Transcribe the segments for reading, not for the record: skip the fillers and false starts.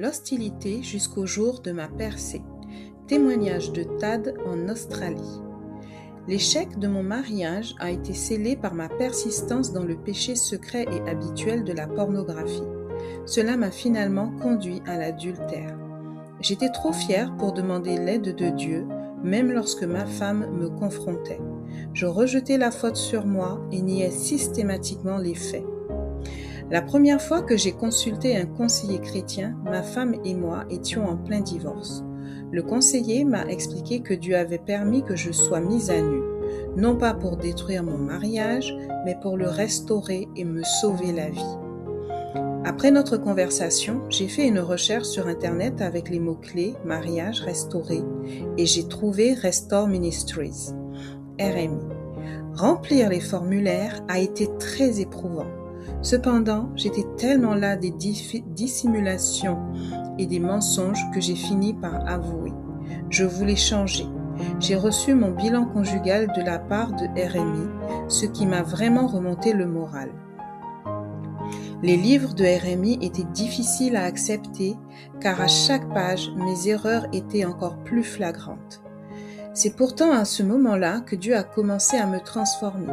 L'hostilité jusqu'au jour de ma percée. Témoignage de Tad en Australie. L'échec de mon mariage a été scellé par ma persistance dans le péché secret et habituel de la pornographie. Cela m'a finalement conduit à l'adultère. J'étais trop fière pour demander l'aide de Dieu, même lorsque ma femme me confrontait. Je rejetais la faute sur moi et niais systématiquement les faits. La première fois que j'ai consulté un conseiller chrétien, ma femme et moi étions en plein divorce. Le conseiller m'a expliqué que Dieu avait permis que je sois mise à nu, non pas pour détruire mon mariage, mais pour le restaurer et me sauver la vie. Après notre conversation, j'ai fait une recherche sur Internet avec les mots-clés « mariage restauré » et j'ai trouvé Restore Ministries, RMI. Remplir les formulaires a été très éprouvant. Cependant, j'étais tellement las des dissimulations et des mensonges que j'ai fini par avouer. Je voulais changer. J'ai reçu mon bilan conjugal de la part de RMI, ce qui m'a vraiment remonté le moral. Les livres de RMI étaient difficiles à accepter car à chaque page, mes erreurs étaient encore plus flagrantes. C'est pourtant à ce moment-là que Dieu a commencé à me transformer.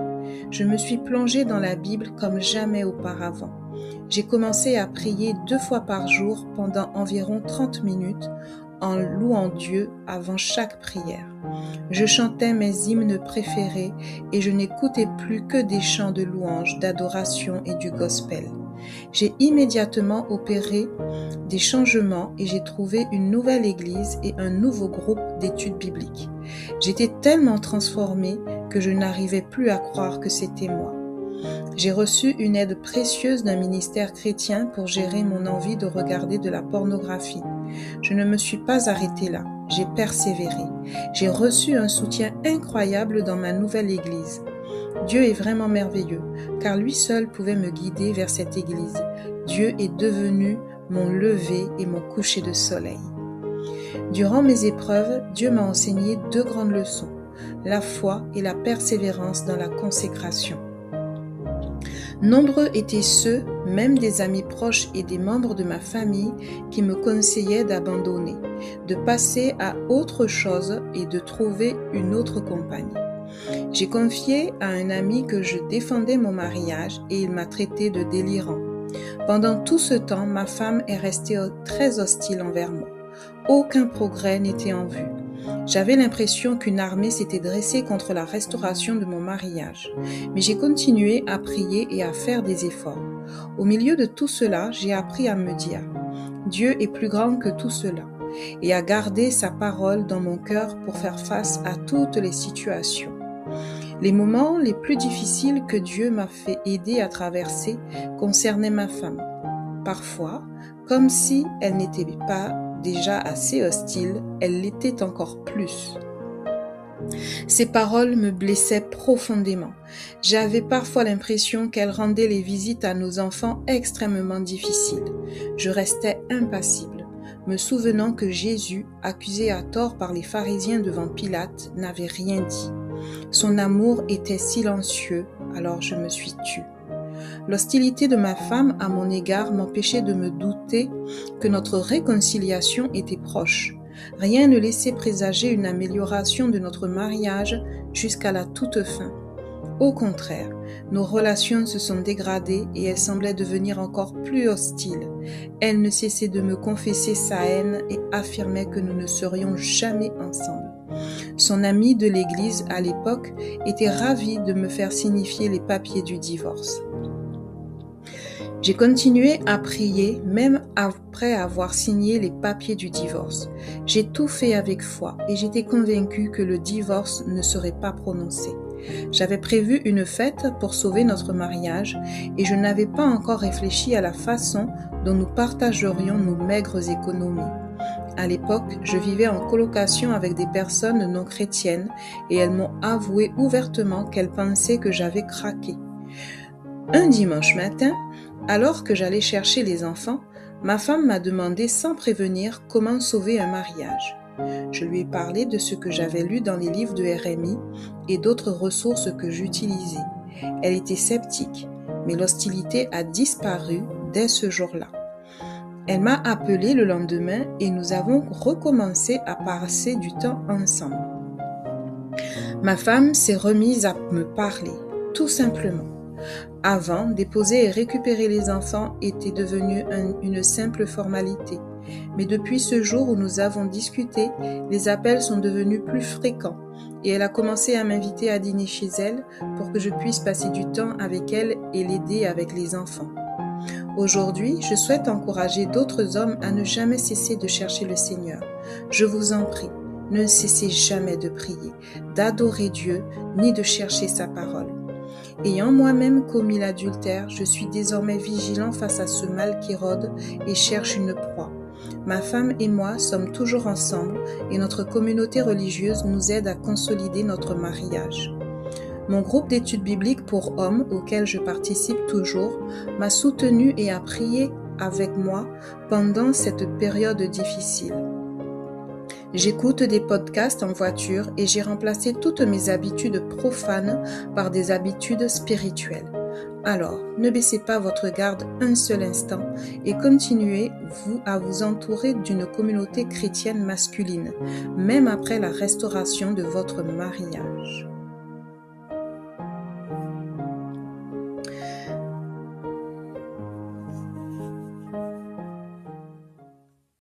Je me suis plongée dans la Bible comme jamais auparavant. J'ai commencé à prier 2 fois par jour pendant environ 30 minutes en louant Dieu avant chaque prière. Je chantais mes hymnes préférés et je n'écoutais plus que des chants de louange, d'adoration et du gospel. J'ai immédiatement opéré des changements et j'ai trouvé une nouvelle église et un nouveau groupe d'études bibliques. J'étais tellement transformée que je n'arrivais plus à croire que c'était moi. J'ai reçu une aide précieuse d'un ministère chrétien pour gérer mon envie de regarder de la pornographie. Je ne me suis pas arrêtée là, j'ai persévéré. J'ai reçu un soutien incroyable dans ma nouvelle église. Dieu est vraiment merveilleux, car lui seul pouvait me guider vers cette église. Dieu est devenu mon lever et mon coucher de soleil. Durant mes épreuves, Dieu m'a enseigné 2 grandes leçons, la foi et la persévérance dans la consécration. Nombreux étaient ceux, même des amis proches et des membres de ma famille, qui me conseillaient d'abandonner, de passer à autre chose et de trouver une autre compagne. J'ai confié à un ami que je défendais mon mariage et il m'a traité de délirant. Pendant tout ce temps, ma femme est restée très hostile envers moi. Aucun progrès n'était en vue. J'avais l'impression qu'une armée s'était dressée contre la restauration de mon mariage. Mais j'ai continué à prier et à faire des efforts. Au milieu de tout cela, j'ai appris à me dire « Dieu est plus grand que tout cela » et à garder sa parole dans mon cœur pour faire face à toutes les situations. Les moments les plus difficiles que Dieu m'a fait aider à traverser concernaient ma femme. Parfois, comme si elle n'était pas déjà assez hostile, elle l'était encore plus. Ces paroles me blessaient profondément. J'avais parfois l'impression qu'elles rendaient les visites à nos enfants extrêmement difficiles. Je restais impassible, me souvenant que Jésus, accusé à tort par les pharisiens devant Pilate, n'avait rien dit. Son amour était silencieux, alors je me suis tue. L'hostilité de ma femme à mon égard m'empêchait de me douter que notre réconciliation était proche. Rien ne laissait présager une amélioration de notre mariage jusqu'à la toute fin. Au contraire, nos relations se sont dégradées et elle semblait devenir encore plus hostile. Elle ne cessait de me confesser sa haine et affirmait que nous ne serions jamais ensemble. Son ami de l'église à l'époque était ravi de me faire signifier les papiers du divorce. J'ai continué à prier même après avoir signé les papiers du divorce. J'ai tout fait avec foi et j'étais convaincue que le divorce ne serait pas prononcé. J'avais prévu une fête pour sauver notre mariage et je n'avais pas encore réfléchi à la façon dont nous partagerions nos maigres économies. À l'époque, je vivais en colocation avec des personnes non chrétiennes et elles m'ont avoué ouvertement qu'elles pensaient que j'avais craqué. Un dimanche matin, alors que j'allais chercher les enfants, ma femme m'a demandé sans prévenir comment sauver un mariage. Je lui ai parlé de ce que j'avais lu dans les livres de RMI et d'autres ressources que j'utilisais. Elle était sceptique, mais l'hostilité a disparu dès ce jour-là. Elle m'a appelé le lendemain et nous avons recommencé à passer du temps ensemble. Ma femme s'est remise à me parler, tout simplement. Avant, déposer et récupérer les enfants était devenu une simple formalité. Mais depuis ce jour où nous avons discuté, les appels sont devenus plus fréquents et elle a commencé à m'inviter à dîner chez elle pour que je puisse passer du temps avec elle et l'aider avec les enfants. Aujourd'hui, je souhaite encourager d'autres hommes à ne jamais cesser de chercher le Seigneur. Je vous en prie, ne cessez jamais de prier, d'adorer Dieu, ni de chercher sa parole. Ayant moi-même commis l'adultère, je suis désormais vigilant face à ce mal qui rôde et cherche une proie. Ma femme et moi sommes toujours ensemble et notre communauté religieuse nous aide à consolider notre mariage. Mon groupe d'études bibliques pour hommes, auquel je participe toujours, m'a soutenu et a prié avec moi pendant cette période difficile. J'écoute des podcasts en voiture et j'ai remplacé toutes mes habitudes profanes par des habitudes spirituelles. Alors, ne baissez pas votre garde un seul instant et continuez à vous entourer d'une communauté chrétienne masculine, même après la restauration de votre mariage.